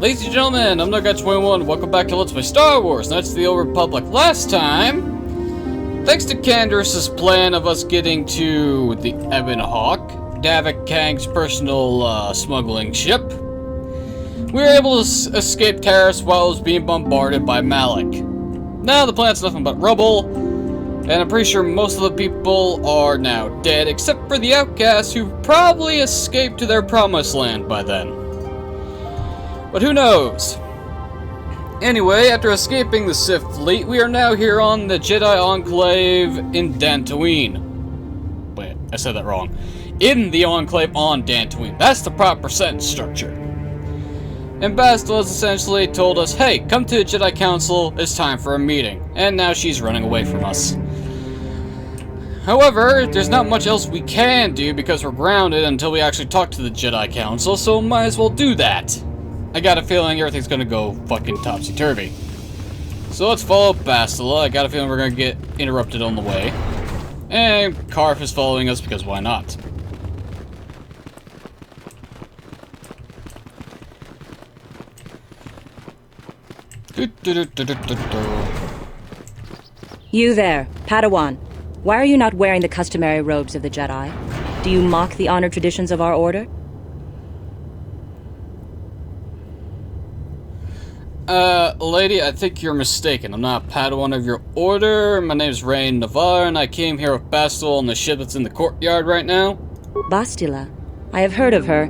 Ladies and gentlemen, I'm NoGuy21. Welcome back to Let's Play Star Wars Knights of the Old Republic. Last time, thanks to Candace's plan of us getting to the Ebon Hawk, Davik Kang's personal smuggling ship, we were able to escape terrorists while it was being bombarded by Malik. Now the planet's nothing but rubble, and I'm pretty sure most of the people are now dead, except for the outcasts who probably escaped to their promised land by then. But who knows? Anyway, after escaping the Sith fleet, we are now here on the Jedi Enclave in Dantooine. Wait, I said that wrong. In the Enclave on Dantooine. That's the proper sentence structure. And Bastila has essentially told us, hey, come to the Jedi Council, it's time for a meeting. And now she's running away from us. However, there's not much else we can do because we're grounded until we actually talk to the Jedi Council, so might as well do that. I got a feeling everything's gonna go fucking topsy-turvy. So let's follow Bastila. I got a feeling we're gonna get interrupted on the way. And Karf is following us because why not? You there, Padawan. Why are you not wearing the customary robes of the Jedi? Do you mock the honored traditions of our order? Lady, I think you're mistaken. I'm not a Padawan of your order. My name's Rain Navarre, and I came here with Bastila on the ship that's in the courtyard right now. Bastila? I have heard of her.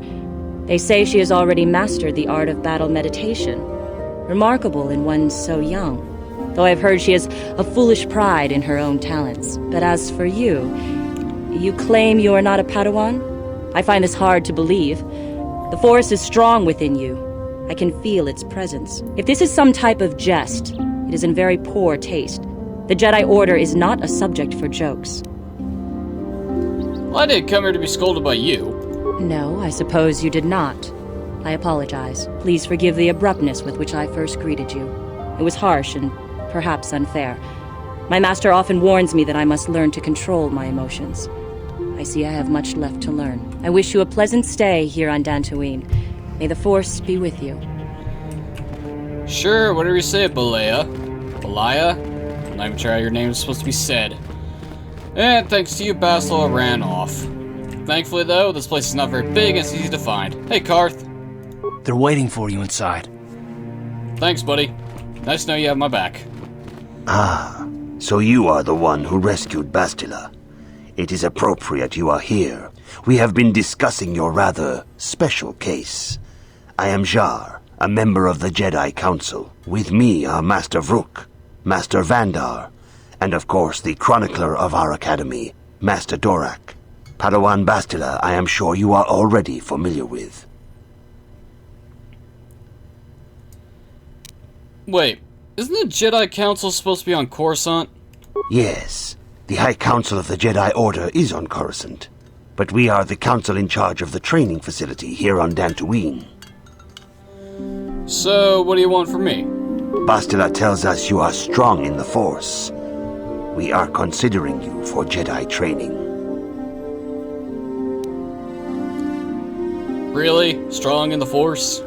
They say she has already mastered the art of battle meditation. Remarkable in one so young. Though I've heard she has a foolish pride in her own talents. But as for you, you claim you are not a Padawan? I find this hard to believe. The Force is strong within you. I can feel its presence. If this is some type of jest, it is in very poor taste. The Jedi Order is not a subject for jokes. Well, I didn't come here to be scolded by you. No, I suppose you did not. I apologize. Please forgive the abruptness with which I first greeted you. It was harsh and perhaps unfair. My master often warns me that I must learn to control my emotions. I see I have much left to learn. I wish you a pleasant stay here on Dantooine. May the Force be with you. Sure, whatever you say, Balea. Balaya? I'm not even sure how your name is supposed to be said. And thanks to you, Bastila ran off. Thankfully, though, this place is not very big and it's easy to find. Hey, Karth. They're waiting for you inside. Thanks, buddy. Nice to know you have my back. Ah, so you are the one who rescued Bastila. It is appropriate you are here. We have been discussing your rather special case. I am Jar, a member of the Jedi Council. With me are Master Vrook, Master Vandar, and of course the chronicler of our academy, Master Dorak. Padawan Bastila, I am sure you are already familiar with. Wait, isn't the Jedi Council supposed to be on Coruscant? Yes, the High Council of the Jedi Order is on Coruscant. But we are the council in charge of the training facility here on Dantooine. So, what do you want from me? Bastila tells us you are strong in the Force. We are considering you for Jedi training. Really? Strong in the Force?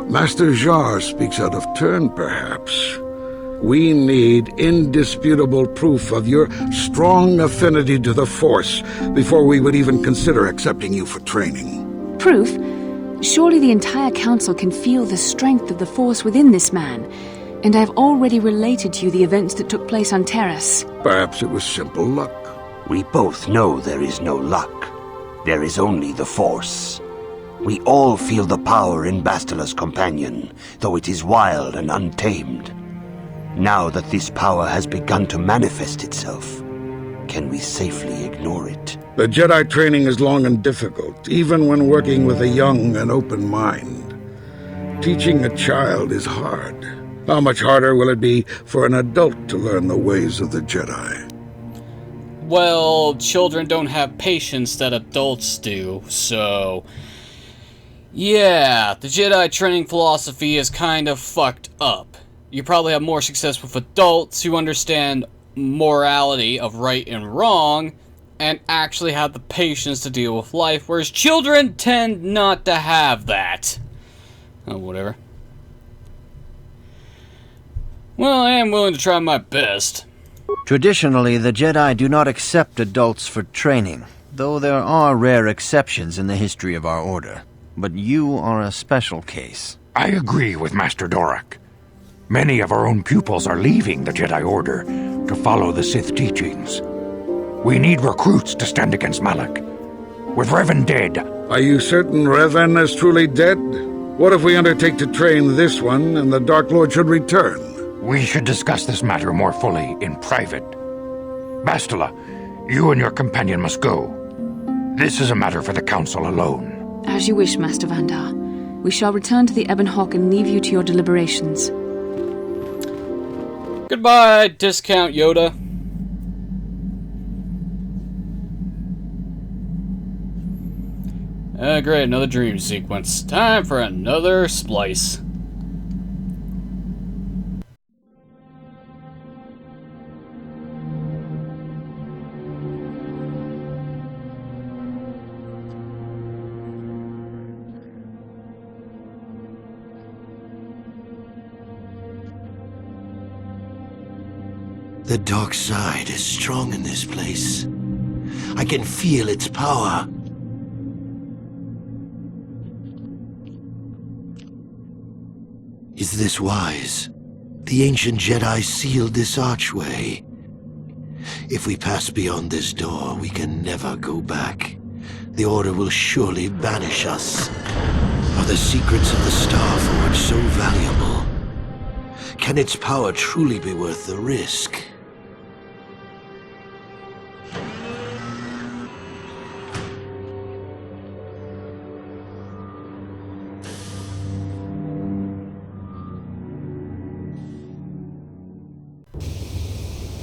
Master Jar speaks out of turn, perhaps. We need indisputable proof of your strong affinity to the Force before we would even consider accepting you for training. Proof? Surely the entire Council can feel the strength of the Force within this man, and I have already related to you the events that took place on Terrace. Perhaps it was simple luck. We both know there is no luck. There is only the Force. We all feel the power in Bastila's companion, though it is wild and untamed. Now that this power has begun to manifest itself, can we safely ignore it? The Jedi training is long and difficult, even when working with a young and open mind. Teaching a child is hard. How much harder will it be for an adult to learn the ways of the Jedi? Well, children don't have patience that adults do, so... yeah, the Jedi training philosophy is kind of fucked up. You probably have more success with adults who understand morality of right and wrong and actually have the patience to deal with life, whereas children tend not to have that. Oh, whatever. Well, I am willing to try my best. Traditionally, the Jedi do not accept adults for training, though there are rare exceptions in the history of our order. But you are a special case. I agree with Master Dorak. Many of our own pupils are leaving the Jedi Order to follow the Sith teachings. We need recruits to stand against Malak. With Revan dead... Are you certain Revan is truly dead? What if we undertake to train this one and the Dark Lord should return? We should discuss this matter more fully in private. Bastila, you and your companion must go. This is a matter for the Council alone. As you wish, Master Vandar. We shall return to the Ebon Hawk and leave you to your deliberations. Goodbye, Discount Yoda. Great, another dream sequence. Time for another splice. The dark side is strong in this place. I can feel its power. Is this wise? The ancient Jedi sealed this archway. If we pass beyond this door, we can never go back. The Order will surely banish us. Are the secrets of the Star Forge so valuable? Can its power truly be worth the risk?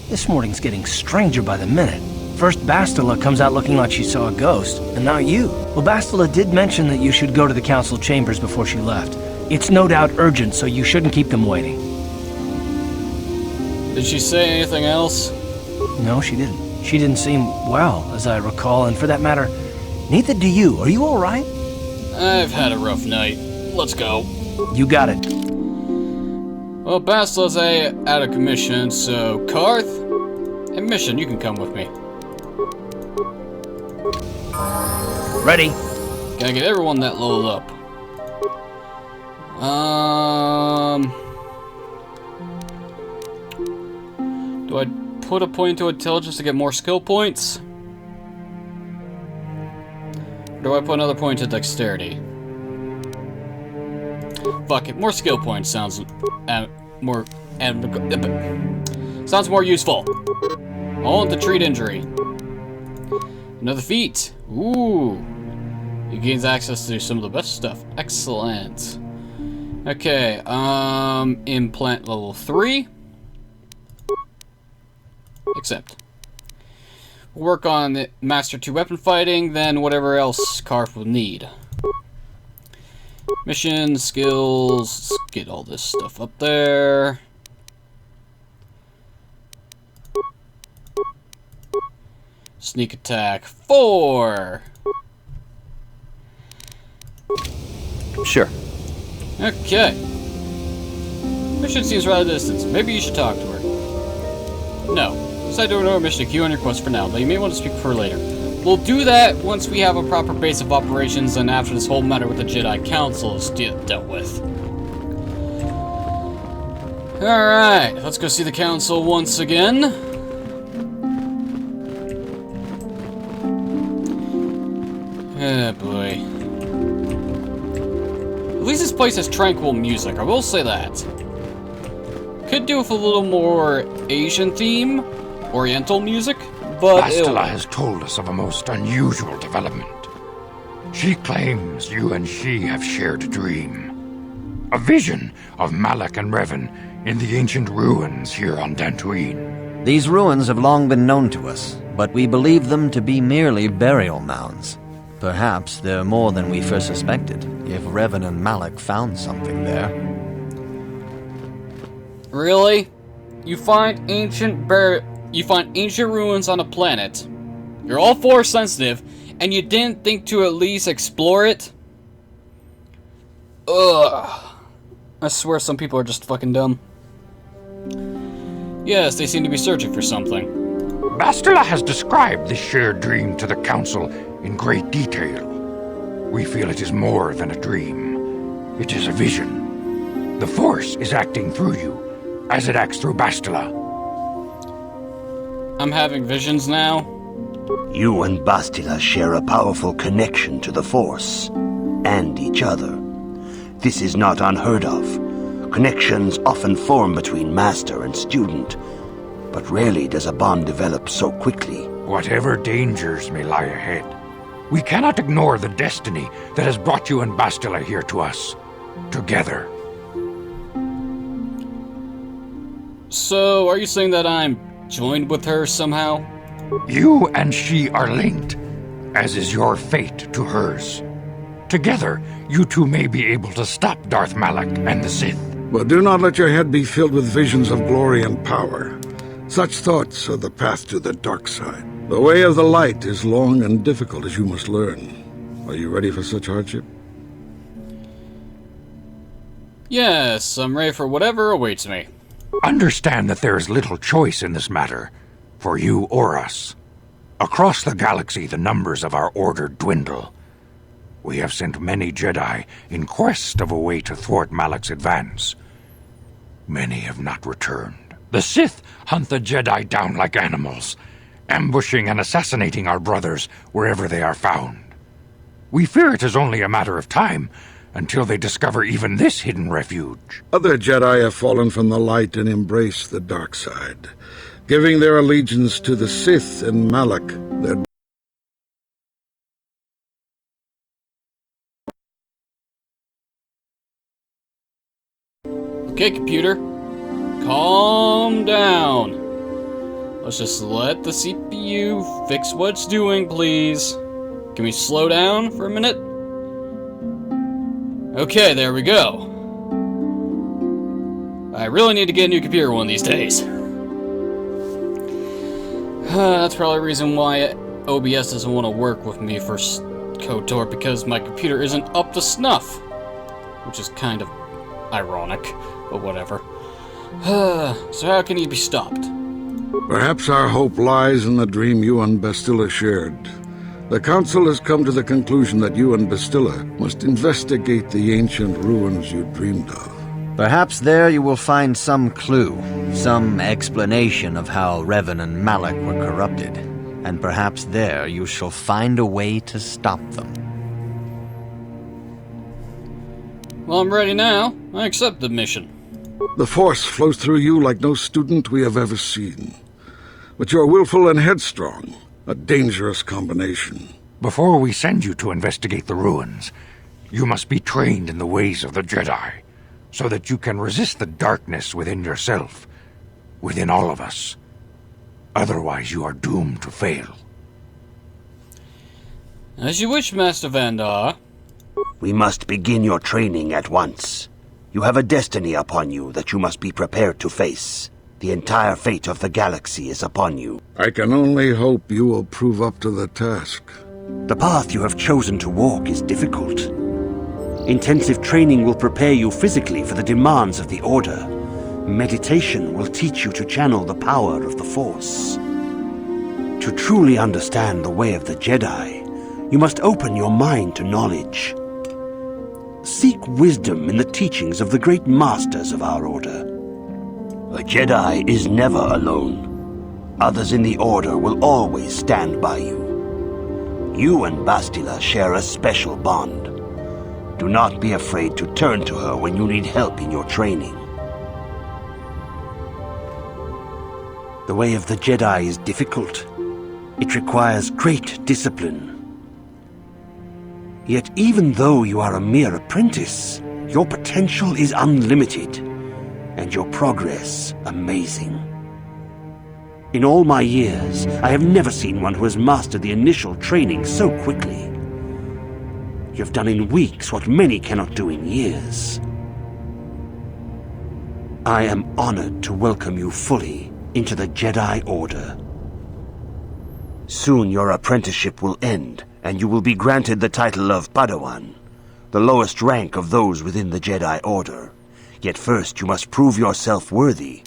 This morning's getting stranger by the minute. First Bastila comes out looking like she saw a ghost, and now you. Well, Bastila did mention that you should go to the council chambers before she left. It's no doubt urgent, so you shouldn't keep them waiting. Did she say anything else? No, she didn't. She didn't seem well, as I recall, and for that matter, neither do you. Are you all right? I've had a rough night. Let's go. You got it. Well, Bastila's out of commission, so Karth and Mission, you can come with me. Ready. Gotta get everyone that leveled up. Do I put a point into intelligence to get more skill points? Or do I put another point into dexterity? Fuck it, more skill points sounds sounds more useful. All to treat injury. Another feat. Ooh. It gains access to some of the best stuff. Excellent. Okay, implant level 3. Accept. We'll work on the Master 2 weapon fighting, then whatever else Karth will need. Mission, skills, let's get all this stuff up there. Sneak attack 4. Sure. Okay. Mission seems rather distant. Maybe you should talk to her. No. Decide to ignore mission to queue on your quest for now, but you may want to speak with her later. We'll do that once we have a proper base of operations and after this whole matter with the Jedi Council is dealt with. Alright, let's go see the Council once again. Oh boy. At least this place has tranquil music, I will say that. Could do with a little more Asian theme, Oriental music, but Bastila has told us of a most unusual development. She claims you and she have shared a dream. A vision of Malak and Revan in the ancient ruins here on Dantooine. These ruins have long been known to us, but we believe them to be merely burial mounds. Perhaps they're more than we first suspected, if Revan and Malak found something there. Really? You find ancient ruins on a planet. You're all Force sensitive, and you didn't think to at least explore it? Ugh. I swear some people are just fucking dumb. Yes, they seem to be searching for something. Bastila has described this shared dream to the Council in great detail. We feel it is more than a dream. It is a vision. The Force is acting through you, as it acts through Bastila. I'm having visions now? You and Bastila share a powerful connection to the Force, and each other. This is not unheard of. Connections often form between master and student, but rarely does a bond develop so quickly. Whatever dangers may lie ahead, we cannot ignore the destiny that has brought you and Bastila here to us, together. So, are you saying that I'm joined with her somehow? You and she are linked, as is your fate to hers. Together, you two may be able to stop Darth Malak and the Sith. But do not let your head be filled with visions of glory and power. Such thoughts are the path to the dark side. The way of the light is long and difficult, as you must learn. Are you ready for such hardship? Yes, I'm ready for whatever awaits me. Understand that there is little choice in this matter, for you or us. Across the galaxy, the numbers of our order dwindle. We have sent many Jedi in quest of a way to thwart Malak's advance. Many have not returned. The Sith hunt the Jedi down like animals, ambushing and assassinating our brothers wherever they are found. We fear it is only a matter of time until they discover even this hidden refuge. Other Jedi have fallen from the light and embraced the dark side, giving their allegiance to the Sith and Malak, their Okay, computer. Calm down. Let's just let the CPU fix what it's doing, please. Can we slow down for a minute? Okay, there we go. I really need to get a new computer one of these days. That's probably the reason why OBS doesn't want to work with me for KOTOR, because my computer isn't up to snuff. Which is kind of ironic, but whatever. So how can he be stopped? Perhaps our hope lies in the dream you and Bastila shared. The Council has come to the conclusion that you and Bastila must investigate the ancient ruins you dreamed of. Perhaps there you will find some clue, some explanation of how Revan and Malak were corrupted, and perhaps there you shall find a way to stop them. Well, I'm ready now. I accept the mission. The Force flows through you like no student we have ever seen. But you are willful and headstrong, a dangerous combination. Before we send you to investigate the ruins, you must be trained in the ways of the Jedi, so that you can resist the darkness within yourself, within all of us. Otherwise, you are doomed to fail. As you wish, Master Vandar. We must begin your training at once. You have a destiny upon you that you must be prepared to face. The entire fate of the galaxy is upon you. I can only hope you will prove up to the task. The path you have chosen to walk is difficult. Intensive training will prepare you physically for the demands of the Order. Meditation will teach you to channel the power of the Force. To truly understand the way of the Jedi, you must open your mind to knowledge. Seek wisdom in the teachings of the great masters of our Order. A Jedi is never alone. Others in the Order will always stand by you. You and Bastila share a special bond. Do not be afraid to turn to her when you need help in your training. The way of the Jedi is difficult. It requires great discipline. Yet even though you are a mere apprentice, your potential is unlimited, and your progress amazing. In all my years, I have never seen one who has mastered the initial training so quickly. You have done in weeks what many cannot do in years. I am honored to welcome you fully into the Jedi Order. Soon your apprenticeship will end, and you will be granted the title of Padawan, the lowest rank of those within the Jedi Order. Yet first you must prove yourself worthy.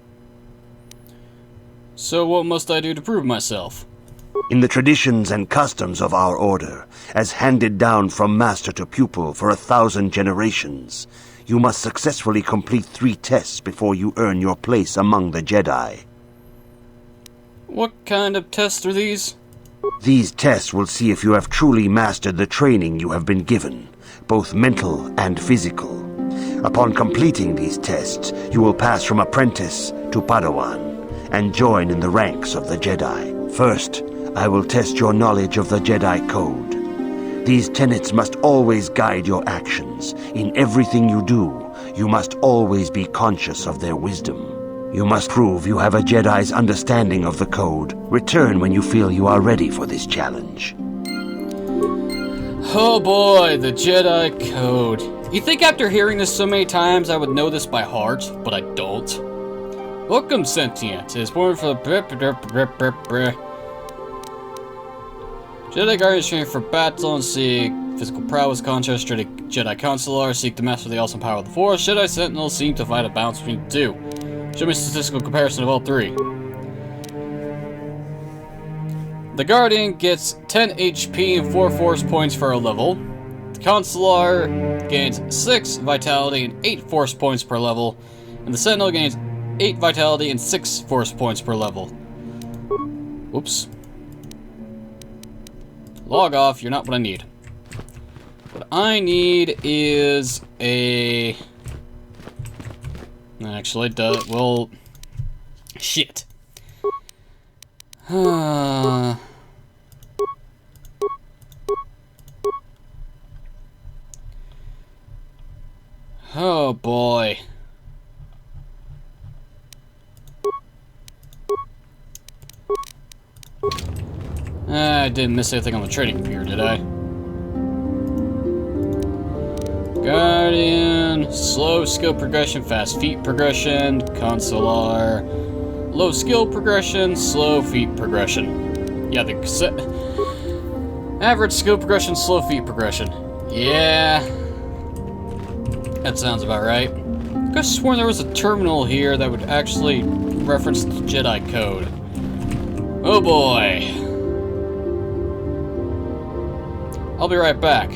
So what must I do to prove myself? In the traditions and customs of our order, as handed down from master to pupil for 1,000 generations, you must successfully complete 3 tests before you earn your place among the Jedi. What kind of tests are these? These tests will see if you have truly mastered the training you have been given, both mental and physical. Upon completing these tests, you will pass from apprentice to Padawan and join in the ranks of the Jedi. First, I will test your knowledge of the Jedi Code. These tenets must always guide your actions. In everything you do, you must always be conscious of their wisdom. You must prove you have a Jedi's understanding of the Code. Return when you feel you are ready for this challenge. Oh boy, the Jedi Code. You think after hearing this so many times I would know this by heart, but I don't. Welcome, Sentient. It is born for the Jedi Guardians train for battle and seek physical prowess, contrast Jedi Consular, seek to master the awesome power of the Force. Jedi Sentinels seem to find a balance between the two. Show me a statistical comparison of all 3. The Guardian gets 10 HP and 4 Force points for a level. The Consular gains 6 Vitality and 8 Force points per level. And the Sentinel gains 8 Vitality and 6 Force points per level. Whoops. Log off, you're not what I need. What I need is a... Actually, well... Shit. Oh boy. I didn't miss anything on the trading computer, did I? Guardian, slow skill progression, fast feat progression, Consular, low skill progression, slow feat progression. Yeah, the average skill progression, slow feat progression. Yeah, that sounds about right. I could have sworn there was a terminal here that would actually reference the Jedi Code. Oh boy. I'll be right back.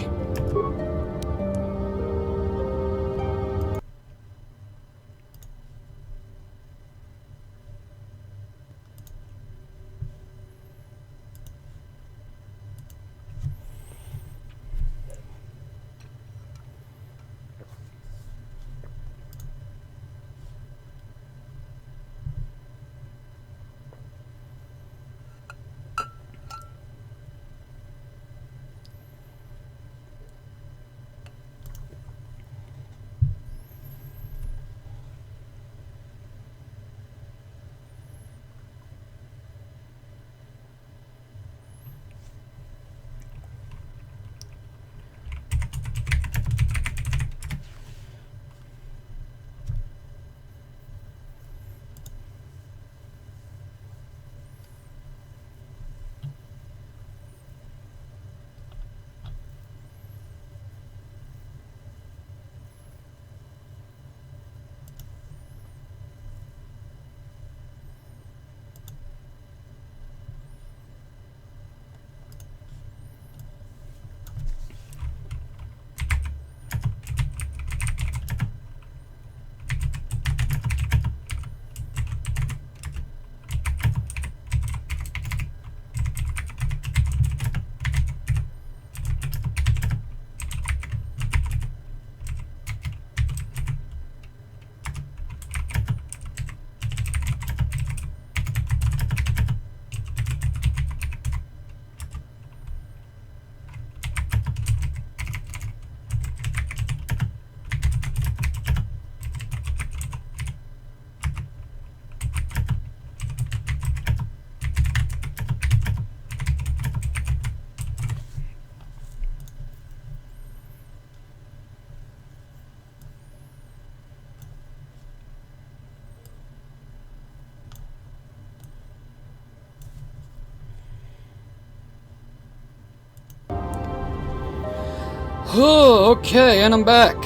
Oh, okay, and I'm back.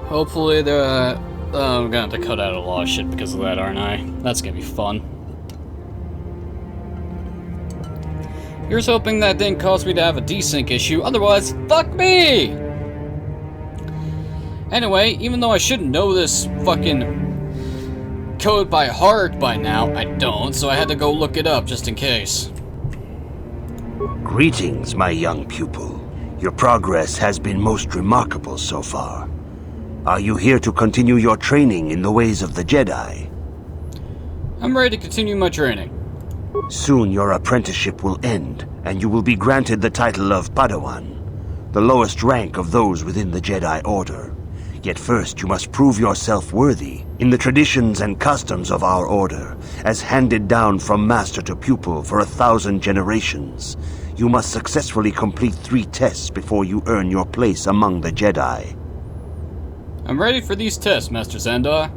Hopefully I'm gonna have to cut out a lot of shit because of that, aren't I? That's gonna be fun. Here's hoping that didn't cause me to have a desync issue, otherwise, fuck me! Anyway, even though I should know this fucking code by heart by now, I don't, so I had to go look it up just in case. Greetings, my young pupil. Your progress has been most remarkable so far. Are you here to continue your training in the ways of the Jedi? I'm ready to continue my training. Soon your apprenticeship will end, and you will be granted the title of Padawan, the lowest rank of those within the Jedi Order. Yet first you must prove yourself worthy in the traditions and customs of our order, as handed down from master to pupil for 1,000 generations. You must successfully complete 3 tests before you earn your place among the Jedi. I'm ready for these tests, Master Xandar.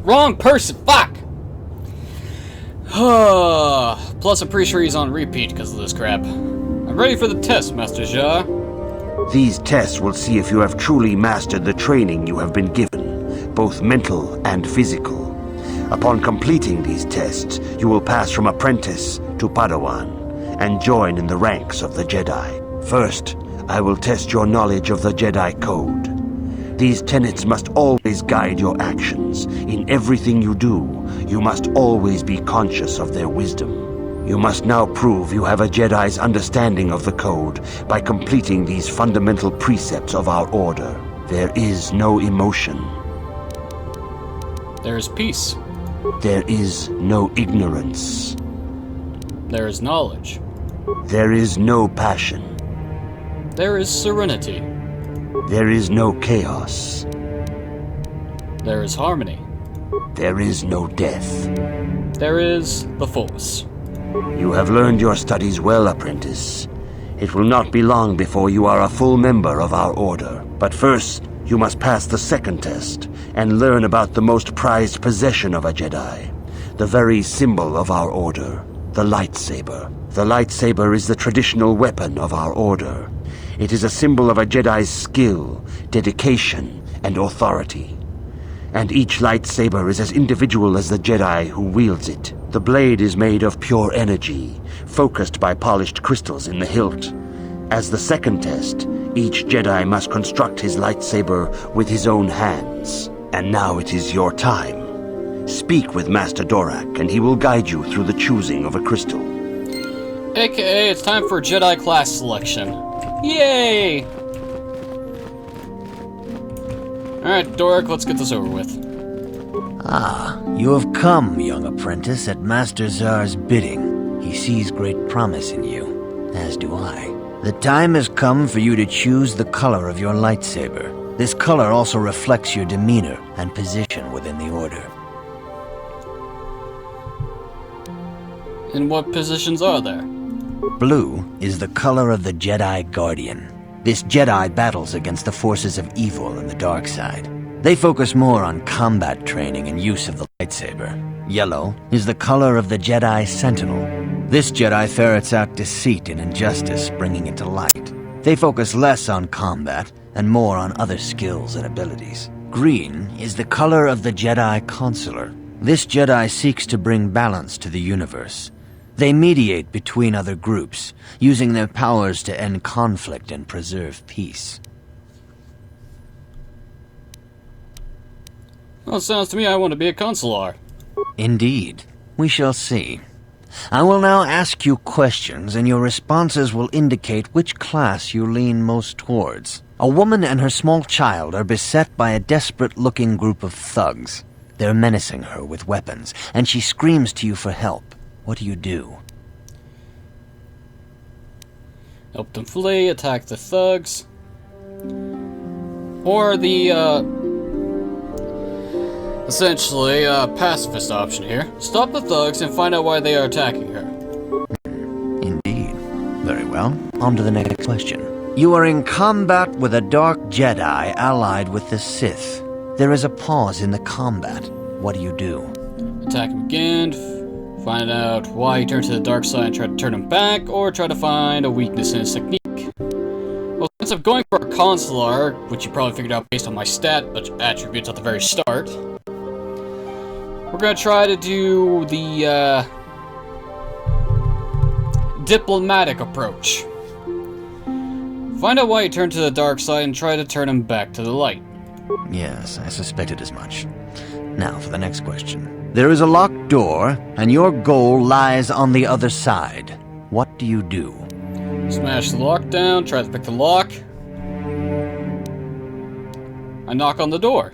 Wrong person! Fuck! Plus, I'm pretty sure he's on repeat because of this crap. I'm ready for the test, Master Jar. These tests will see if you have truly mastered the training you have been given, both mental and physical. Upon completing these tests, you will pass from apprentice to Padawan, and join in the ranks of the Jedi. First, I will test your knowledge of the Jedi Code. These tenets must always guide your actions. In everything you do, you must always be conscious of their wisdom. You must now prove you have a Jedi's understanding of the Code by completing these fundamental precepts of our order. There is no emotion. There is peace. There is no ignorance. There is knowledge. There is no passion. There is serenity. There is no chaos. There is harmony. There is no death. There is the Force. You have learned your studies well, apprentice. It will not be long before you are a full member of our order. But first, you must pass the second test and learn about the most prized possession of a Jedi, the very symbol of our order, the lightsaber. The lightsaber is the traditional weapon of our order. It is a symbol of a Jedi's skill, dedication, and authority. And each lightsaber is as individual as the Jedi who wields it. The blade is made of pure energy, focused by polished crystals in the hilt. As the second test, each Jedi must construct his lightsaber with his own hands. And now it is your time. Speak with Master Dorak, and he will guide you through the choosing of a crystal. AKA, it's time for Jedi class selection. Yay! Alright, Dorak, let's get this over with. Ah, you have come, young apprentice, at Master Zar's bidding. He sees great promise in you, as do I. The time has come for you to choose the color of your lightsaber. This color also reflects your demeanor and position within the Order. And what positions are there? Blue is the color of the Jedi Guardian. This Jedi battles against the forces of evil and the dark side. They focus more on combat training and use of the lightsaber. Yellow is the color of the Jedi Sentinel. This Jedi ferrets out deceit and injustice, bringing it to light. They focus less on combat and more on other skills and abilities. Green is the color of the Jedi Consular. This Jedi seeks to bring balance to the universe. They mediate between other groups, using their powers to end conflict and preserve peace. Well, it sounds to me I want to be a consular. Indeed. We shall see. I will now ask you questions, and your responses will indicate which class you lean most towards. A woman and her small child are beset by a desperate-looking group of thugs. They're menacing her with weapons, and she screams to you for help. What do? Help them flee, attack the thugs. Or the, essentially, pacifist option here. Stop the thugs and find out why they are attacking her. Indeed. Very well. On to the next question. You are in combat with a dark Jedi allied with the Sith. There is a pause in the combat. What do? Attack him again, find out why he turned to the dark side and try to turn him back, or try to find a weakness in his technique. Well, since I'm going for a consular, which you probably figured out based on my stat attributes at the very start, we're gonna try to do the, diplomatic approach. Find out why he turned to the dark side and try to turn him back to the light. Yes, I suspected as much. Now for the next question. There is a locked door, and your goal lies on the other side. What do you do? Smash the lock down, try to pick the lock. I knock on the door.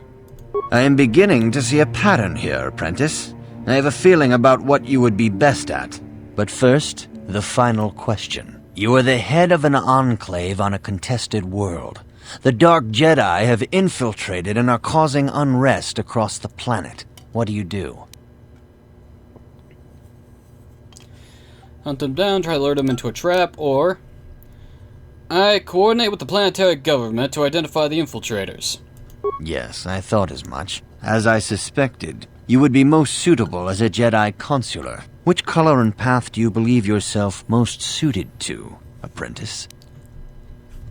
I am beginning to see a pattern here, apprentice. I have a feeling about what you would be best at. But first, the final question. You are the head of an enclave on a contested world. The Dark Jedi have infiltrated and are causing unrest across the planet. What do you do? Hunt them down, try to lure them into a trap, or... I coordinate with the planetary government to identify the infiltrators. Yes, I thought as much. As I suspected, you would be most suitable as a Jedi consular. Which color and path do you believe yourself most suited to, apprentice?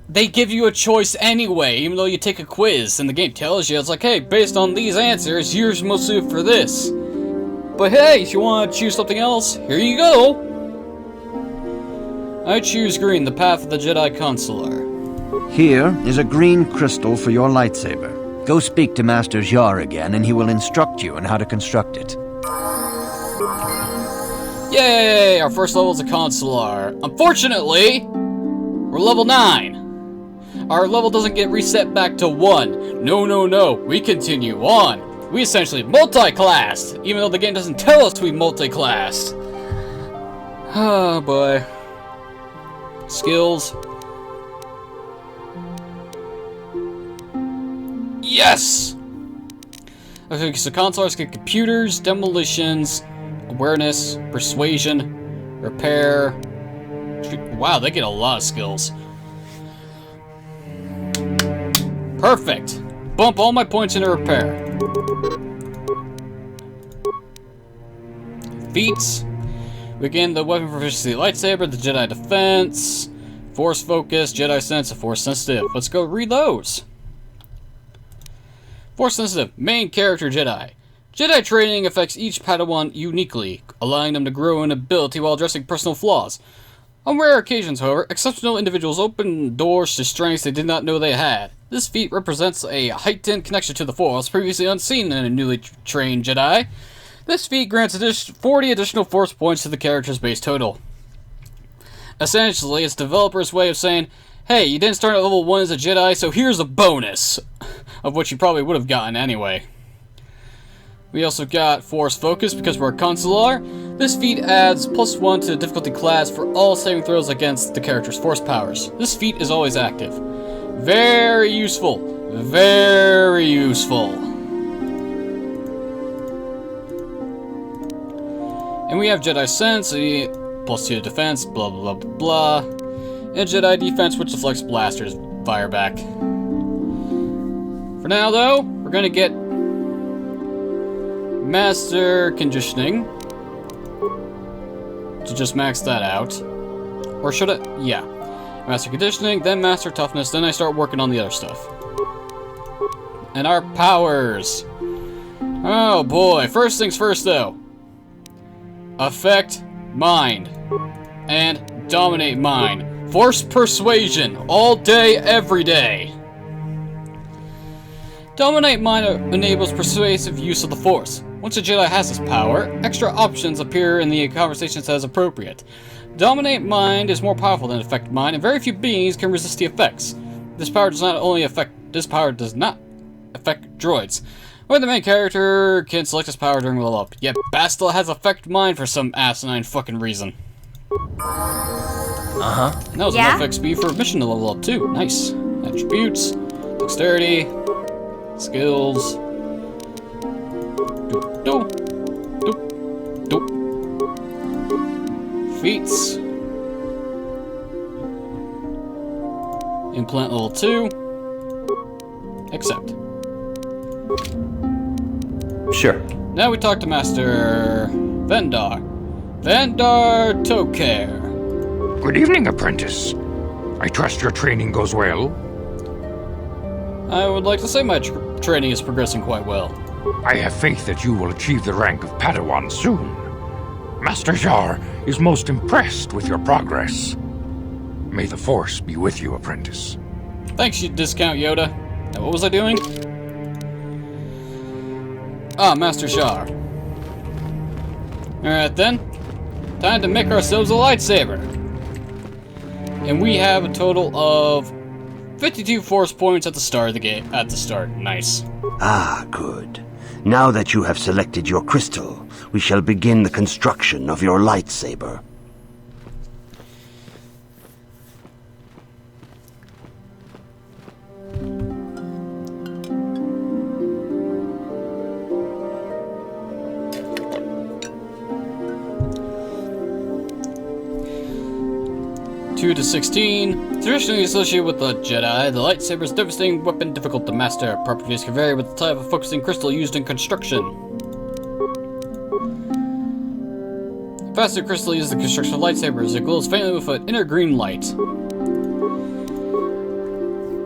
They give you a choice anyway, even though you take a quiz, and the game tells you, it's like, hey, based on these answers, you're most suited for this. But hey, if you want to choose something else, here you go! I choose green, the path of the Jedi Consular. Here is a green crystal for your lightsaber. Go speak to Master Jar again, and he will instruct you on how to construct it. Yay! Our first level is a Consular. Unfortunately, we're level 9. Our level doesn't get reset back to 1. No. We continue on. We essentially multi-classed, even though the game doesn't tell us we multi-classed. Oh boy. Skills. Yes! Okay, so consulars get computers, demolitions, awareness, persuasion, repair. Wow, they get a lot of skills. Perfect! Bump all my points into repair. Feats. We gain the weapon proficiency lightsaber, the Jedi defense, force focus, Jedi sense, and force sensitive. Let's go read those. Force sensitive, main character Jedi. Jedi training affects each Padawan uniquely, allowing them to grow in ability while addressing personal flaws. On rare occasions, however, exceptional individuals open doors to strengths they did not know they had. This feat represents a heightened connection to the Force, previously unseen in a newly trained Jedi. This feat grants 40 additional Force points to the character's base total. Essentially, it's developers' way of saying, hey, you didn't start at level 1 as a Jedi, so here's a bonus, of what you probably would have gotten anyway. We also got Force Focus because we're a Consular. This feat adds +1 to the difficulty class for all saving throws against the character's Force powers. This feat is always active. Very useful. Very useful. And we have Jedi Sense, +2 to defense, blah blah blah blah. And Jedi Defense, which deflects blasters, fire back. For now, though, we're gonna get Master Conditioning to just max that out. Or should I? Yeah. Master Conditioning, then Master Toughness, then I start working on the other stuff. And our powers. Oh boy. First things first, though. Affect Mind. And Dominate Mind. Force Persuasion. All day, every day. Dominate Mind enables persuasive use of the Force. Once a Jedi has this power, extra options appear in the conversations as appropriate. Dominate Mind is more powerful than Affect Mind, and very few beings can resist the effects. This power does not affect droids. Or the main character can select his power during level up. Yet Bastila has Affect Mind for some asinine fucking reason. And that was enough XP for mission to level up too. Nice. Attributes, dexterity, skills. Doop, doop, doop. Feats. Implant level 2. Accept. Sure. Now we talk to Master Vendar. Vendar Tokare. Good evening, apprentice. I trust your training goes well. I would like to say my training is progressing quite well. I have faith that you will achieve the rank of Padawan soon. Master Jar is most impressed with your progress. May the Force be with you, apprentice. Thanks, you discount Yoda. Now, what was I doing? Ah, Master Shar. Alright then. Time to make ourselves a lightsaber. And we have a total of 52 Force points at the start of the game. At the start. Nice. Ah, good. Now that you have selected your crystal, we shall begin the construction of your lightsaber. Two to 16. Traditionally associated with the Jedi, the lightsaber is a devastating weapon difficult to master. Properties can vary with the type of focusing crystal used in construction. The faster crystal used in the construction of lightsabers, it glows faintly with an inner green light.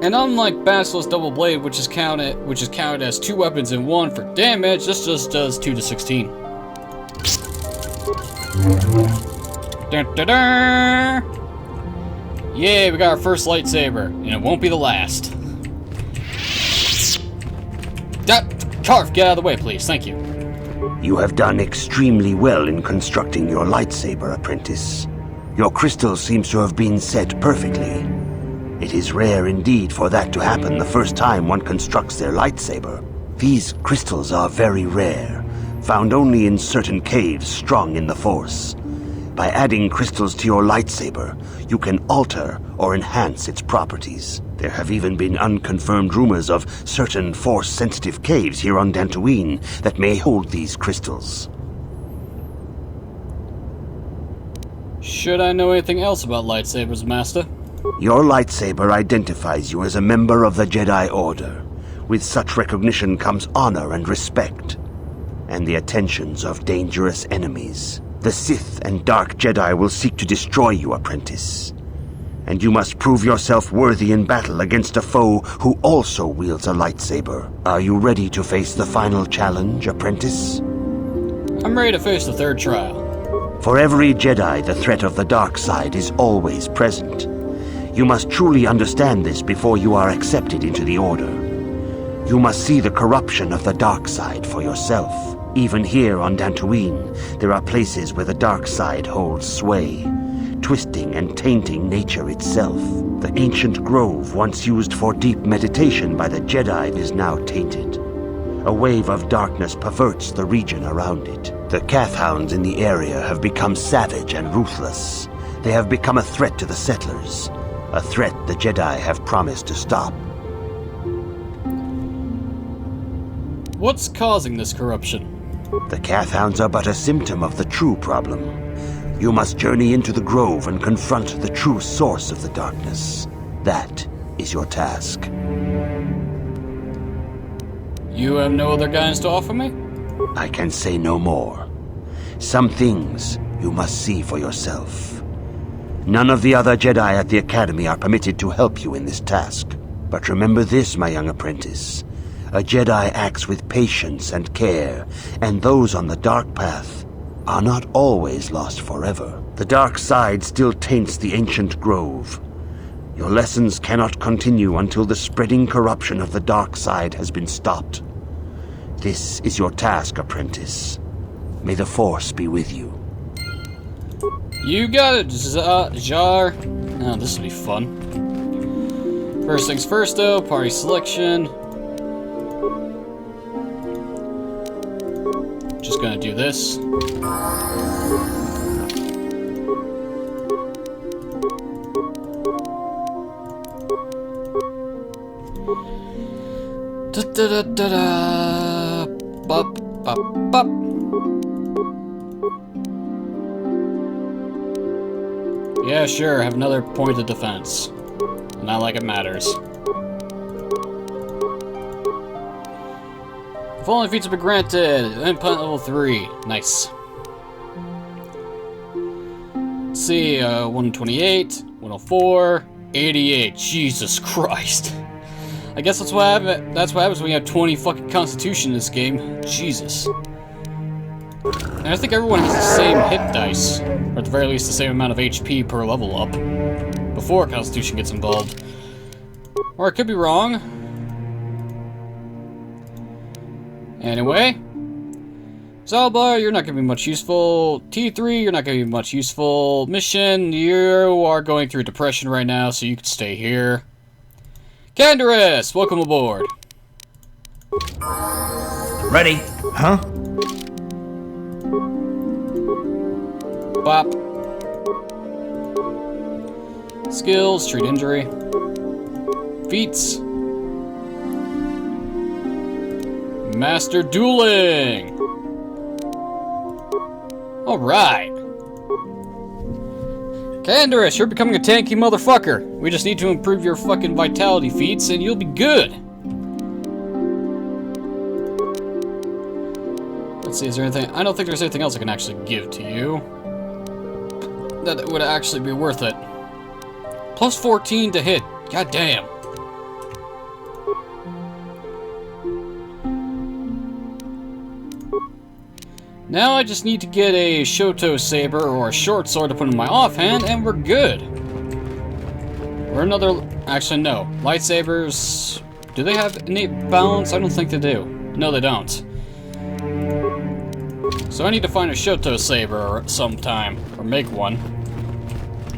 And unlike Basile's double blade, which is counted as 2 weapons in one for damage, this just does 2 to 16. Dun, dun, dun. Yeah, we got our first lightsaber, and it won't be the last. Carf, get out of the way, please. Thank you. You have done extremely well in constructing your lightsaber, apprentice. Your crystal seems to have been set perfectly. It is rare indeed for that to happen the first time one constructs their lightsaber. These crystals are very rare, found only in certain caves strong in the Force. By adding crystals to your lightsaber, you can alter or enhance its properties. There have even been unconfirmed rumors of certain Force-sensitive caves here on Dantooine that may hold these crystals. Should I know anything else about lightsabers, Master? Your lightsaber identifies you as a member of the Jedi Order. With such recognition comes honor and respect, and the attentions of dangerous enemies. The Sith and Dark Jedi will seek to destroy you, apprentice. And you must prove yourself worthy in battle against a foe who also wields a lightsaber. Are you ready to face the final challenge, apprentice? I'm ready to face the third trial. For every Jedi, the threat of the dark side is always present. You must truly understand this before you are accepted into the Order. You must see the corruption of the dark side for yourself. Even here on Dantooine, there are places where the dark side holds sway, twisting and tainting nature itself. The ancient grove, once used for deep meditation by the Jedi, is now tainted. A wave of darkness perverts the region around it. The Kathhounds in the area have become savage and ruthless. They have become a threat to the settlers, a threat the Jedi have promised to stop. What's causing this corruption? The Kathhounds are but a symptom of the true problem. You must journey into the grove and confront the true source of the darkness. That is your task. You have no other guidance to offer me? I can say no more. Some things you must see for yourself. None of the other Jedi at the Academy are permitted to help you in this task. But remember this, my young apprentice. A Jedi acts with patience and care, and those on the dark path are not always lost forever. The dark side still taints the ancient grove. Your lessons cannot continue until the spreading corruption of the dark side has been stopped. This is your task, apprentice. May the Force be with you. You got it, Jar. Oh, this will be fun. First things first, though, party selection. Just gonna do this. Da da da da da. Bop bop bop. Yeah, sure. Have another point of defense. Not like it matters. Following feats have been granted. Endpoint level 3. Nice. Let's see, 128, 104, 88. Jesus Christ. I guess that's what happens when you have 20 fucking Constitution in this game. Jesus. And I think everyone has the same hit dice, or at the very least the same amount of HP per level up, before Constitution gets involved. Or I could be wrong. Anyway. Zalbar, you're not going to be much useful. T3, you're not going to be much useful. Mission, you are going through depression right now, so you can stay here. Canderous, welcome aboard. Ready? Huh? Bop. Skills, treat injury. Feats. Master dueling. Alright. Canderous, you're becoming a tanky motherfucker. We just need to improve your fucking vitality feats and you'll be good. Let's see, is there anything? I don't think there's anything else I can actually give to you that would actually be worth it. Plus 14 to hit. God damn. Now I just need to get a Shoto Saber or a short sword to put in my offhand, and we're good. Or another... Actually, no. Lightsabers... Do they have innate balance? I don't think they do. No, they don't. So I need to find a Shoto Saber sometime. Or make one.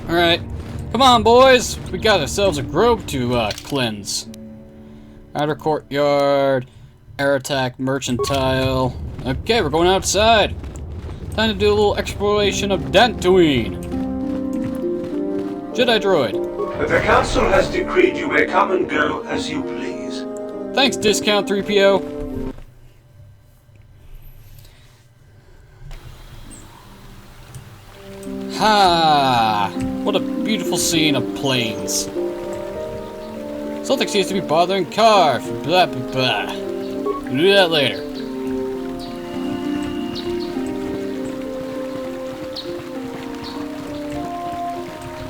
Alright. Come on, boys! We got ourselves a grove to cleanse. Outer courtyard... Air attack, mercantile. Okay, we're going outside. Time to do a little exploration of Dantooine. Jedi droid. The council has decreed you may come and go as you please. Thanks, Discount 3PO. Ha! What a beautiful scene of plains. Something seems to be bothering Carf. Blah, blah, blah. We'll do that later.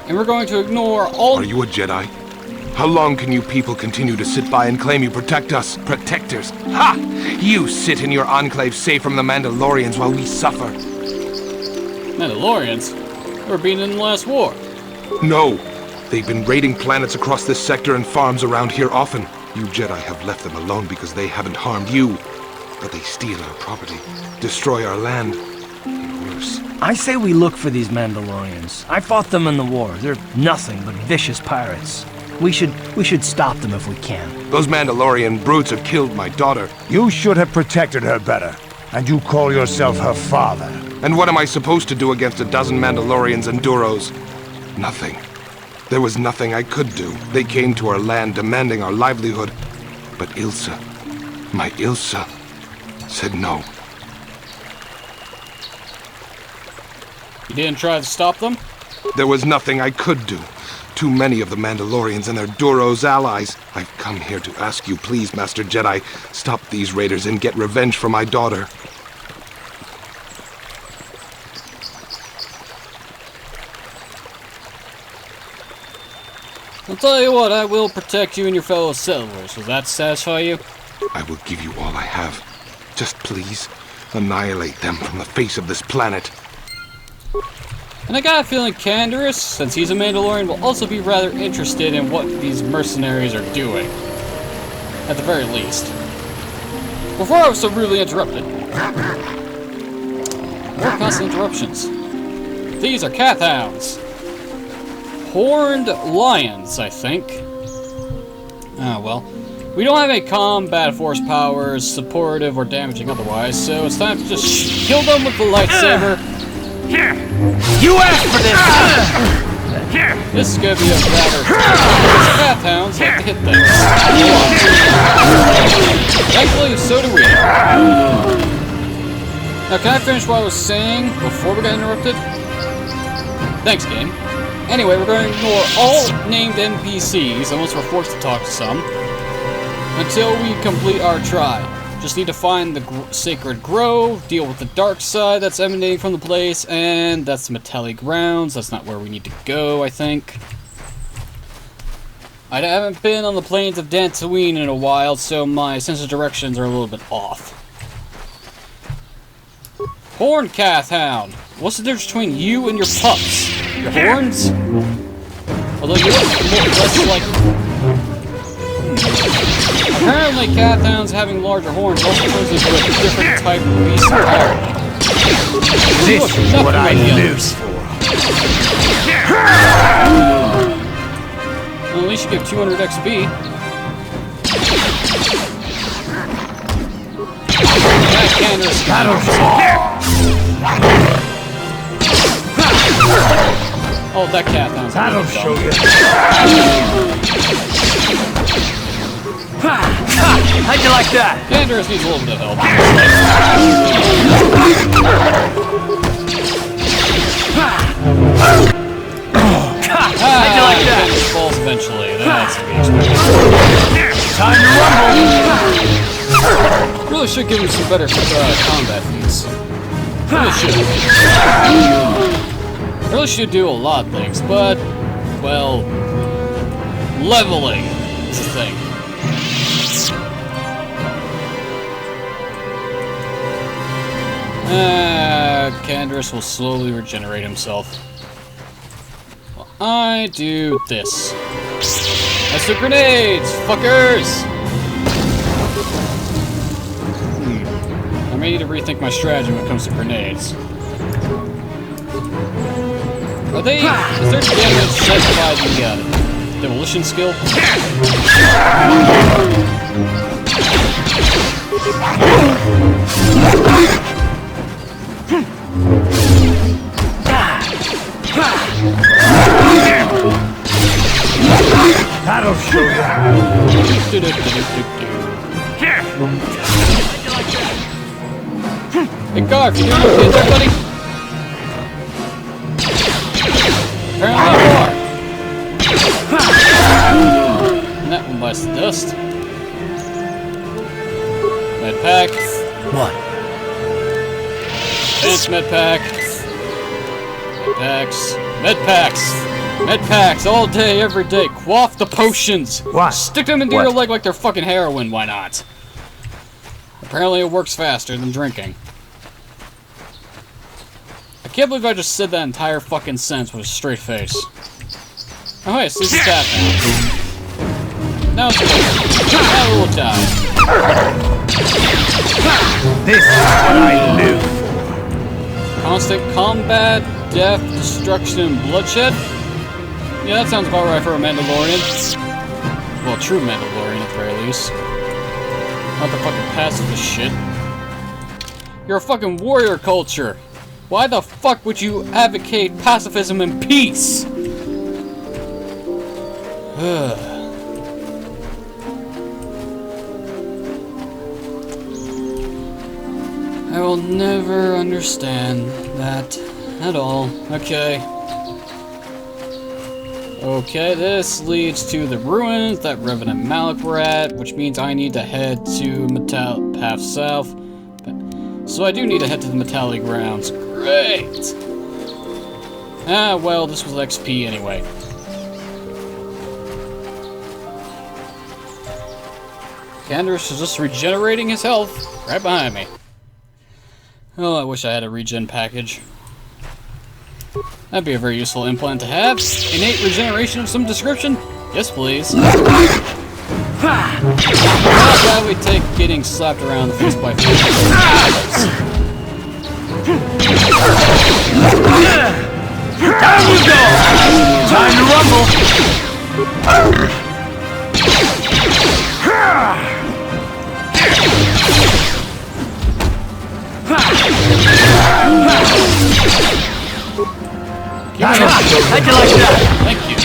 And we're going to ignore all... Are you a Jedi? How long can you people continue to sit by and claim you protect us? Protectors? Ha! You sit in your enclave safe from the Mandalorians while we suffer. Mandalorians? They were beaten in the last war. No! They've been raiding planets across this sector and farms around here often. You Jedi have left them alone because they haven't harmed you. But they steal our property, destroy our land, and worse. I say we look for these Mandalorians. I fought them in the war. They're nothing but vicious pirates. We should stop them if we can. Those Mandalorian brutes have killed my daughter. You should have protected her better. And you call yourself her father. And what am I supposed to do against a dozen Mandalorians and Duros? Nothing. There was nothing I could do. They came to our land demanding our livelihood. But Ilsa, my Ilsa, said no. You didn't try to stop them? There was nothing I could do. Too many of the Mandalorians and their Duros allies. I've come here to ask you, please, Master Jedi, stop these raiders and get revenge for my daughter. I'll tell you what, I will protect you and your fellow settlers. Does that satisfy you? I will give you all I have. Just please, annihilate them from the face of this planet. And I got a feeling Canderous, since he's a Mandalorian, will also be rather interested in what these mercenaries are doing. At the very least. Before I was so rudely interrupted. More constant interruptions. These are Cathhounds. Horned lions, I think. Ah, well. We don't have any combat force powers, supportive or damaging otherwise, so it's time to just kill them with the lightsaber. Here! You asked for this! Here! This is gonna be a rather... Cathhounds like to hit things. Thankfully, so do we. Now, can I finish what I was saying before we got interrupted? Thanks, game. Anyway, we're going to ignore all named NPCs, unless we're forced to talk to some, until we complete our tribe. Just need to find the sacred grove, deal with the dark side that's emanating from the place, and that's the metallic grounds. That's not where we need to go, I think. I haven't been on the plains of Dantooine in a while, so my sense of directions are a little bit off. Horn Cath Hound. What's the difference between you and your pups? Your horns? Although you look less like... Apparently, Cath Hounds having larger horns also turns into a different type of beast entirely. This is what I live for. Well, at least you get 200 XP. Oh, that cat sounds That'll show you. How'd you like that? Candace needs a little bit of help. How'd you like that? Candace falls eventually. That's to be expected. Time to rumble! Really should give him some better combat feats. Really should. Really should do a lot of things, but, well, leveling is the thing. Candace will slowly regenerate himself. Well, I do this. That's the grenades, fuckers! I may need to rethink my strategy when it comes to grenades. Are they... Is their damage set by the demolition skill? That'll show you. Hey, Garf, you doing okay there, buddy? Apparently you are. And that one bites the dust. Medpack. What? Advanced medpack. Medpacks. Medpacks. Medpacks all day, every day. Quaff the potions. What? Stick them into your leg like they're fucking heroin. Why not? Apparently it works faster than drinking. I can't believe I just said that entire fucking sentence with a straight face. Oh hey, so this is cat now. Now it's over. Now we'll die. This is what I live for. Constant combat, death, destruction, and bloodshed? Yeah, that sounds about right for a Mandalorian. Well, a true Mandalorian at the very least. Not the fucking pacifist shit. You're a fucking warrior culture. Why the fuck would you advocate pacifism and peace? I will never understand that at all. Okay. Okay, this leads to the ruins that Revan and Malak were at, which means I need to head to Path South. So I do need to head to the Metallic Grounds. Great! Ah, well, this was XP anyway. Candace is just regenerating his health right behind me. Oh, I wish I had a regen package. That'd be a very useful implant to have. Innate regeneration of some description? Yes, please. How glad we take getting slapped around the face by fish. Down we go! Time to rumble! How'd you like that? Thank you.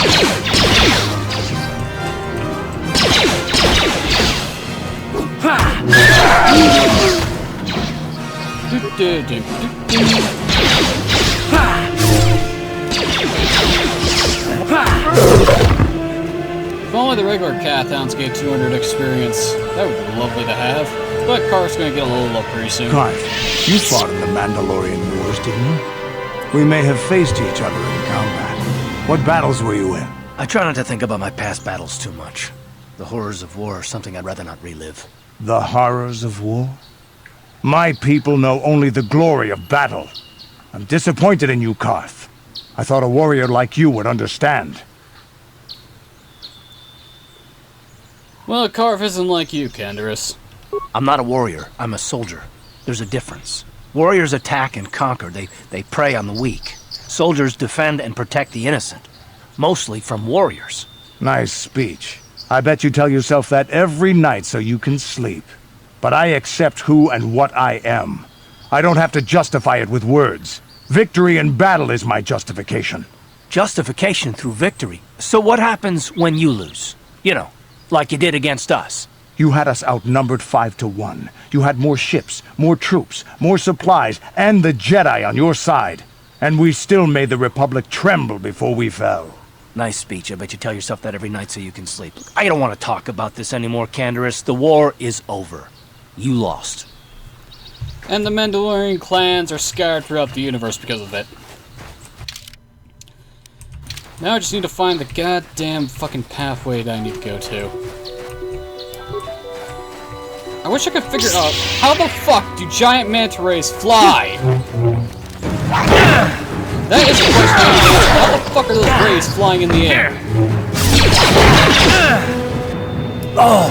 If only the regular cat hounds gave 200 experience, that would be lovely to have. But Karth's gonna get a little low pretty soon. Karth, you fought in the Mandalorian Wars, didn't you? We may have faced each other in combat. What battles were you in? I try not to think about my past battles too much. The horrors of war are something I'd rather not relive. The horrors of war? My people know only the glory of battle. I'm disappointed in you, Karth. I thought a warrior like you would understand. Well, Karth isn't like you, Canderous. I'm not a warrior. I'm a soldier. There's a difference. Warriors attack and conquer. They prey on the weak. Soldiers defend and protect the innocent. Mostly from warriors. Nice speech. I bet you tell yourself that every night so you can sleep. But I accept who and what I am. I don't have to justify it with words. Victory in battle is my justification. Justification through victory. So what happens when you lose? You know, like you did against us. You had us outnumbered 5-1. You had more ships, more troops, more supplies, and the Jedi on your side. And we still made the Republic tremble before we fell. Nice speech. I bet you tell yourself that every night so you can sleep. I don't want to talk about this anymore, Canderous. The war is over. You lost. And the Mandalorian clans are scattered throughout the universe because of it. Now I just need to find the goddamn fucking pathway that I need to go to. I wish I could figure out how the fuck do giant manta rays fly? That is a question I need to answer. How the fuck are those rays flying in the air? Uh-oh.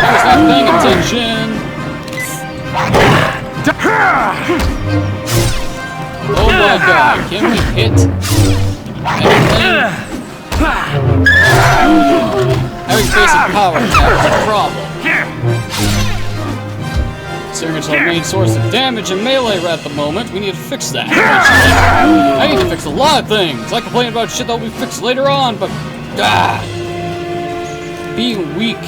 I was not paying attention. Oh my god, can we hit anything? Having basic power attack is a problem. Considering it's our main source of damage and melee at the moment, we need to fix that eventually. I need to fix a lot of things. I complain about shit that will be fixed later on, but being weak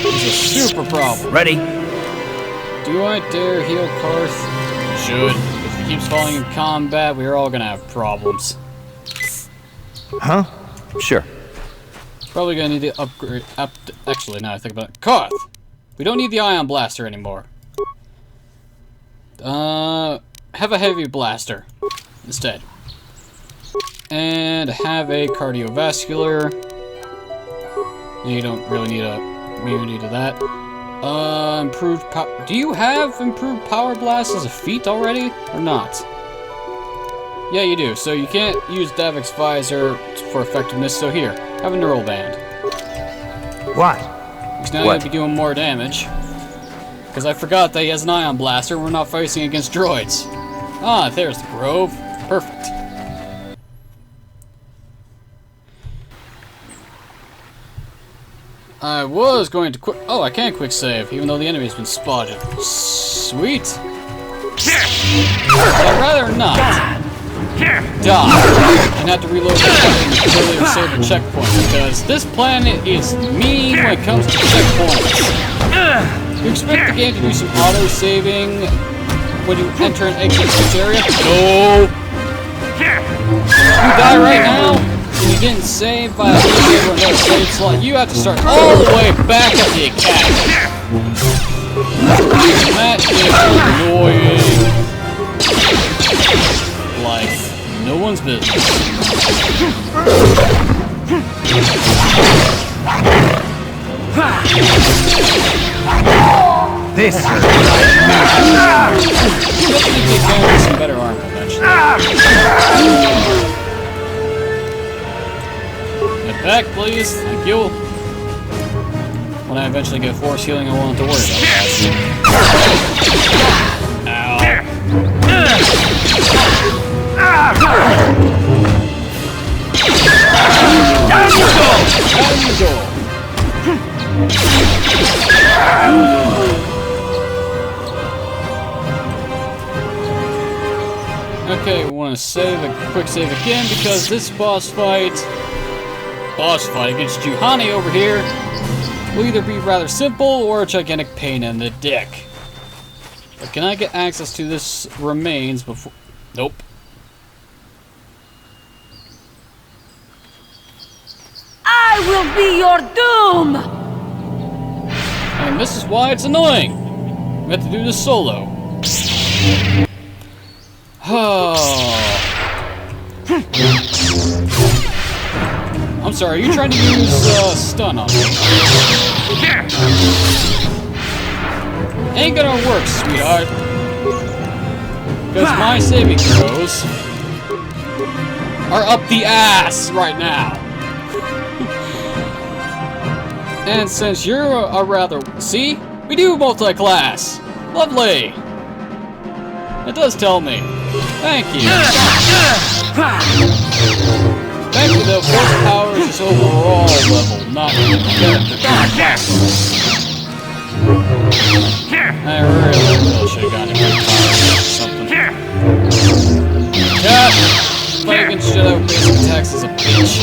is a super problem. Ready? Do I dare heal Karth? Should. If he keeps falling in combat, we're all gonna have problems. Huh? Sure. Probably gonna need to upgrade. Actually, now I think about it. Karth! We don't need the ion blaster anymore. Have a heavy blaster instead. And have a cardiovascular. You don't really need a immunity to that. Improved power. Do you have improved power blast as a feat already, or not? Yeah, you do. So you can't use Davik's visor for effectiveness. So here, have a neural band. Why? Because now you'll be doing more damage. Because I forgot that he has an ion blaster. We're not facing against droids. Ah, there's the grove. Perfect. I was going to quick. Oh, I can quick save, even though the enemy's been spotted. Sweet. I'd rather not die and have to reload the earlier saber checkpoint, because this planet is mean when it comes to checkpoints. You expect the game to do some auto-saving when you enter and exit this area? No! You die right now, and you didn't save by another save slot. You have to start all the way back at the academy. That is annoying. Like, no one's business. This hurts. Definitely take care of some better armor eventually. Get back, please. Thank you. When I eventually get force healing, I won't have to worry about that. Ow. Down you go! Down you go! Okay, we want to save a quick save again because this boss fight against Juhani over here will either be rather simple or a gigantic pain in the dick. But can I get access to this remains before? Nope. I will be your doom! And this is why it's annoying. We have to do this solo. I'm sorry, are you trying to use stun on me? Ain't gonna work, sweetheart. Because my saving throws are up the ass right now. And since you're a rather... See? We do multi-class. Lovely. It does tell me. Thank you. Thank you, though. Force power is just overall level, not character. I really should have gotten a good power or something. Cut! Fight against Jedi with basic attacks is a bitch.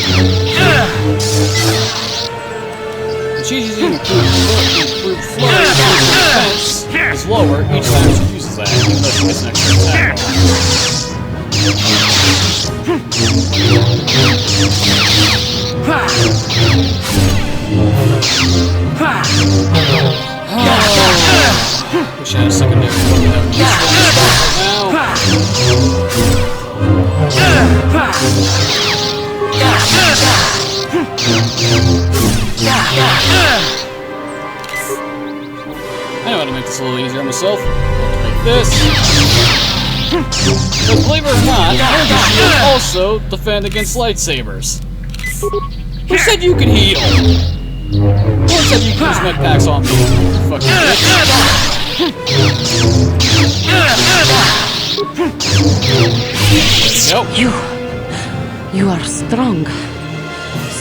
And she's using improved flurry defense is lower each time she uses that, even though she gets an extra attack Wish I had a secondary one that would use I know how to make this a little easier on myself. Like this. But believe it or not, energy shields also defend against lightsabers. Who said you could heal? Who said you could use med packs on me? Fucking bitch. Nope. You are strong.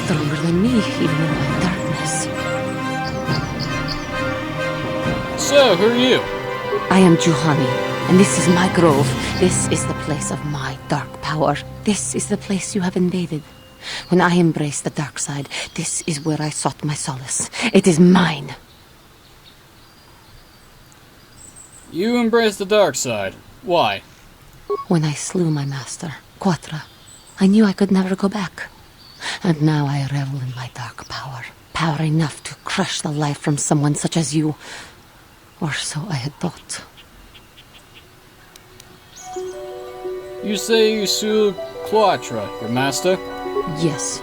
Stronger than me, even in my darkness. So, who are you? I am Juhani, and this is my grove. This is the place of my dark power. This is the place you have invaded. When I embraced the dark side, this is where I sought my solace. It is mine. You embraced the dark side. Why? When I slew my master, Quatra, I knew I could never go back. And now I revel in my dark power. Power enough to crush the life from someone such as you. Or so I had thought. You say you slew Quatra, your master? Yes.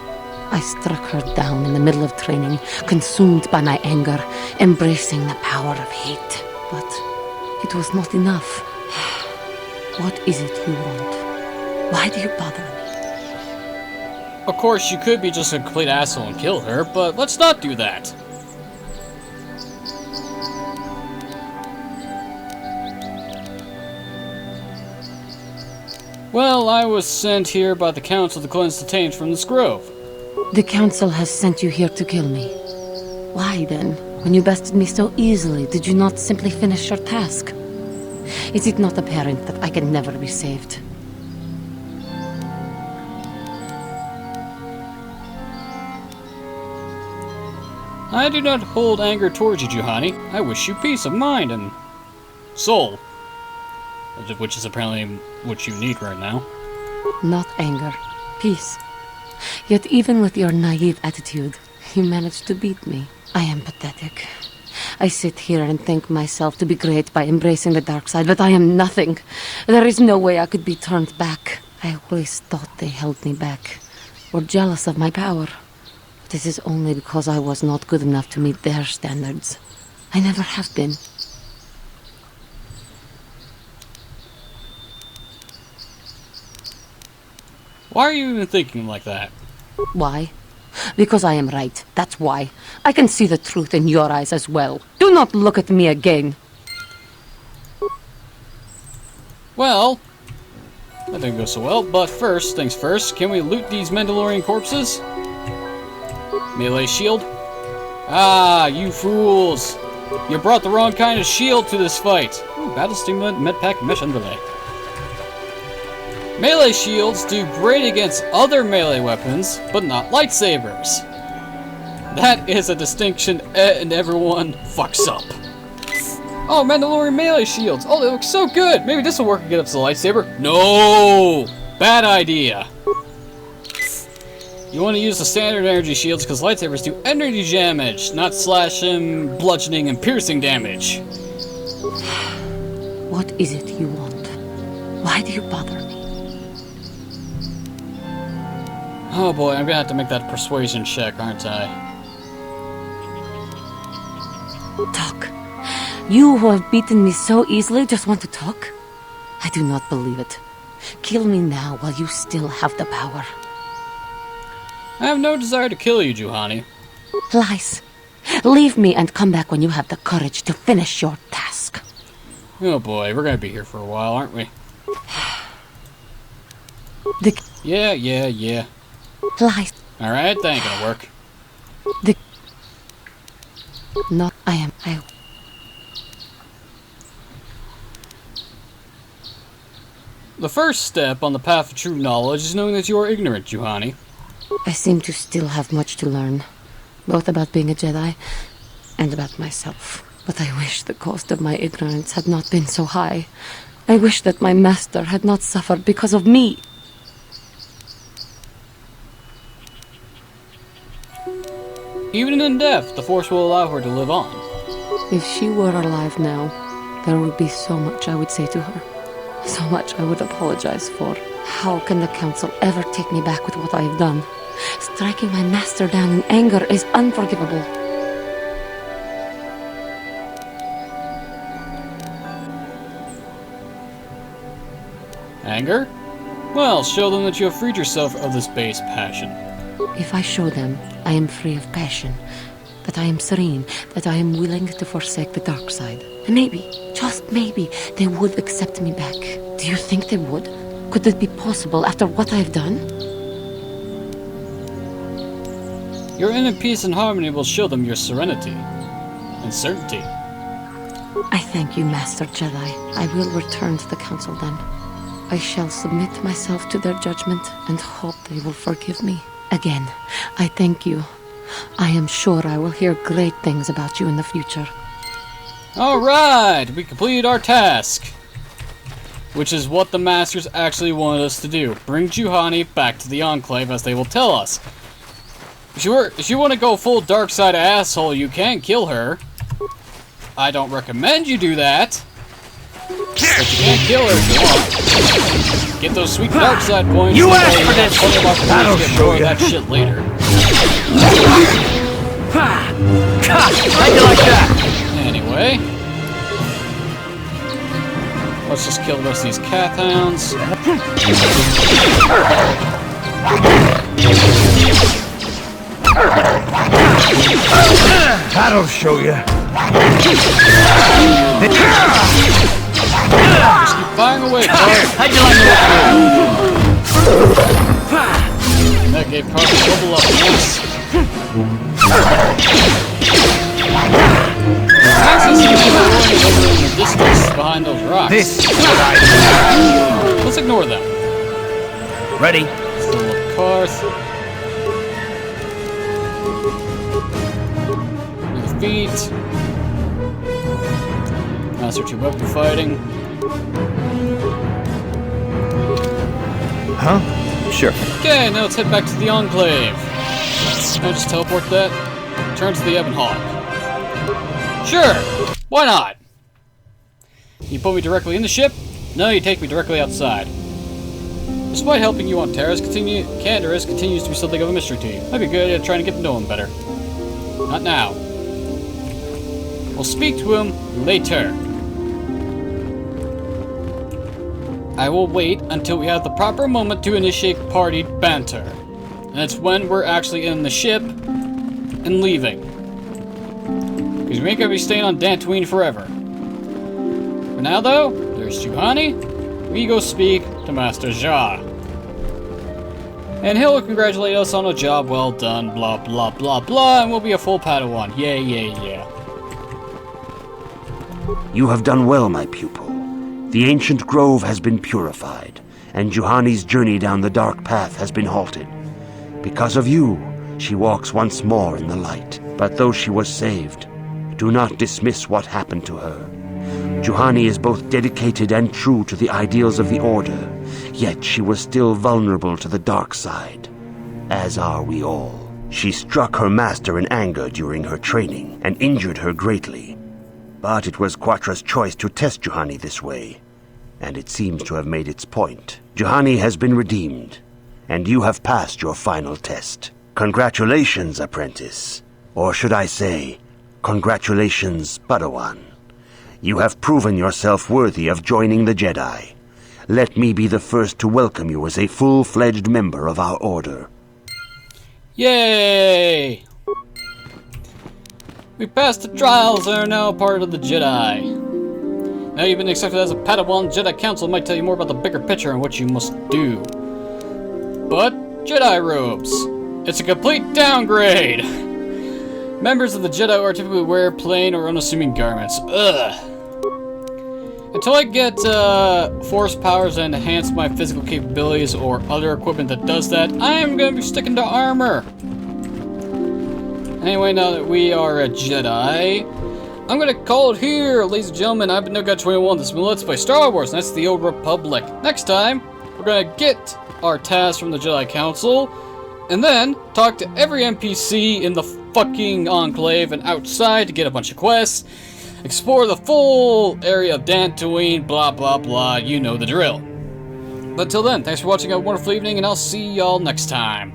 I struck her down in the middle of training, consumed by my anger, embracing the power of hate. But it was not enough. What is it you want? Why do you bother me? Of course, you could be just a complete asshole and kill her, but let's not do that. Well, I was sent here by the Council to cleanse the taint from this grove. The Council has sent you here to kill me. Why, then, when you bested me so easily, did you not simply finish your task? Is it not apparent that I can never be saved? I do not hold anger towards you, Juhani. I wish you peace of mind and soul. Which is apparently what you need right now. Not anger. Peace. Yet even with your naive attitude, you managed to beat me. I am pathetic. I sit here and think myself to be great by embracing the dark side, but I am nothing. There is no way I could be turned back. I always thought they held me back, or jealous of my power. This is only because I was not good enough to meet their standards. I never have been. Why are you even thinking like that? Why? Because I am right. That's why. I can see the truth in your eyes as well. Do not look at me again. Well, that didn't go so well, but first things first, can we loot these Mandalorian corpses? Melee shield? Ah, you fools! You brought the wrong kind of shield to this fight. Ooh, battle stimulant, medpack, mesh underlay. Melee shields do great against other melee weapons, but not lightsabers. That is a distinction and everyone fucks up. Oh, Mandalorian melee shields! Oh, they look so good! Maybe this will work against the lightsaber? No! Bad idea. You want to use the standard energy shields because lightsabers do energy damage, not slashing, bludgeoning, and piercing damage. What is it you want? Why do you bother me? Oh boy, I'm gonna have to make that persuasion check, aren't I? Talk. You who have beaten me so easily just want to talk? I do not believe it. Kill me now while you still have the power. I have no desire to kill you, Juhani. Lies. Leave me and come back when you have the courage to finish your task. Oh boy, we're gonna be here for a while, aren't we? Yeah. Lies. Alright, that ain't gonna work. The first step on the path of true knowledge is knowing that you are ignorant, Juhani. I seem to still have much to learn, both about being a Jedi and about myself. But I wish the cost of my ignorance had not been so high. I wish that my master had not suffered because of me. Even in death, the Force will allow her to live on. If she were alive now, there would be so much I would say to her. So much I would apologize for. How can the Council ever take me back with what I have done? Striking my master down in anger is unforgivable. Anger? Well, show them that you have freed yourself of this base passion. If I show them I am free of passion, that I am serene, that I am willing to forsake the dark side, maybe, just maybe, they would accept me back. Do you think they would? Could it be possible after what I have done? Your inner peace and harmony will show them your serenity and certainty. I thank you, Master Jedi. I will return to the Council then. I shall submit myself to their judgment and hope they will forgive me. Again, I thank you. I am sure I will hear great things about you in the future. Alright, we completed our task. Which is what the Masters actually wanted us to do. Bring Juhani back to the Enclave as they will tell us. If you want to go full dark side asshole, you can kill her. I don't recommend you do that. But you can't kill her if you want. Get those sweet dark side points. You asked for this! That'll get show more of you. that shit later. How'd you like that? Anyway. Let's just kill the rest of these Cath hounds. That'll show you. Just keep firing away, Carl. How'd you like that? That gave Carl a double up. Nice. Axis seems to be rolling over in the distance behind those rocks. This is what I do. Let's ignore them. Ready? Still love Karth. With the feet. Master 2 weapon fighting. Huh? Sure. Okay, now let's head back to the Enclave. Can I just teleport that? Turn to the Ebon Hawk. Sure! Why not? You put me directly in the ship? No, you take me directly outside. Despite helping you on Terrace, Canderous continues to be something of a mystery to you. Might be good at trying to get to know him better. Not now. We'll speak to him later. I will wait until we have the proper moment to initiate party banter. And that's when we're actually in the ship and leaving. Because we ain't gonna be staying on Dantooine forever. For now though, there's Juhani. We go speak to Master Ja. And he'll congratulate us on a job well done, blah blah blah blah, and we'll be a full Padawan. Yeah, yeah, yeah. You have done well, my pupil. The ancient grove has been purified, and Juhani's journey down the dark path has been halted. Because of you, she walks once more in the light. But though she was saved, do not dismiss what happened to her. Juhani is both dedicated and true to the ideals of the Order, yet she was still vulnerable to the dark side, as are we all. She struck her master in anger during her training, and injured her greatly. But it was Quatra's choice to test Juhani this way, and it seems to have made its point. Juhani has been redeemed, and you have passed your final test. Congratulations, apprentice. Or should I say, congratulations, Padawan. You have proven yourself worthy of joining the Jedi. Let me be the first to welcome you as a full-fledged member of our order. Yay! We passed the trials and are now part of the Jedi. Now you've been accepted as a Padawan. Jedi Council might tell you more about the bigger picture and what you must do. But Jedi robes. It's a complete downgrade! Members of the Jedi Order typically wear plain or unassuming garments. Ugh. Until I get force powers and enhance my physical capabilities or other equipment that does that, I am going to be sticking to armor. Anyway, now that we are a Jedi, I'm going to call it here, ladies and gentlemen. I've been NoGuy21. This has been Let's Play Star Wars, and that's the Old Republic. Next time, we're going to get our tasks from the Jedi Council, and then talk to every NPC in the fucking Enclave and outside to get a bunch of quests. Explore the full area of Dantooine, blah blah blah, you know the drill. But until then, thanks for watching, have a wonderful evening, and I'll see y'all next time.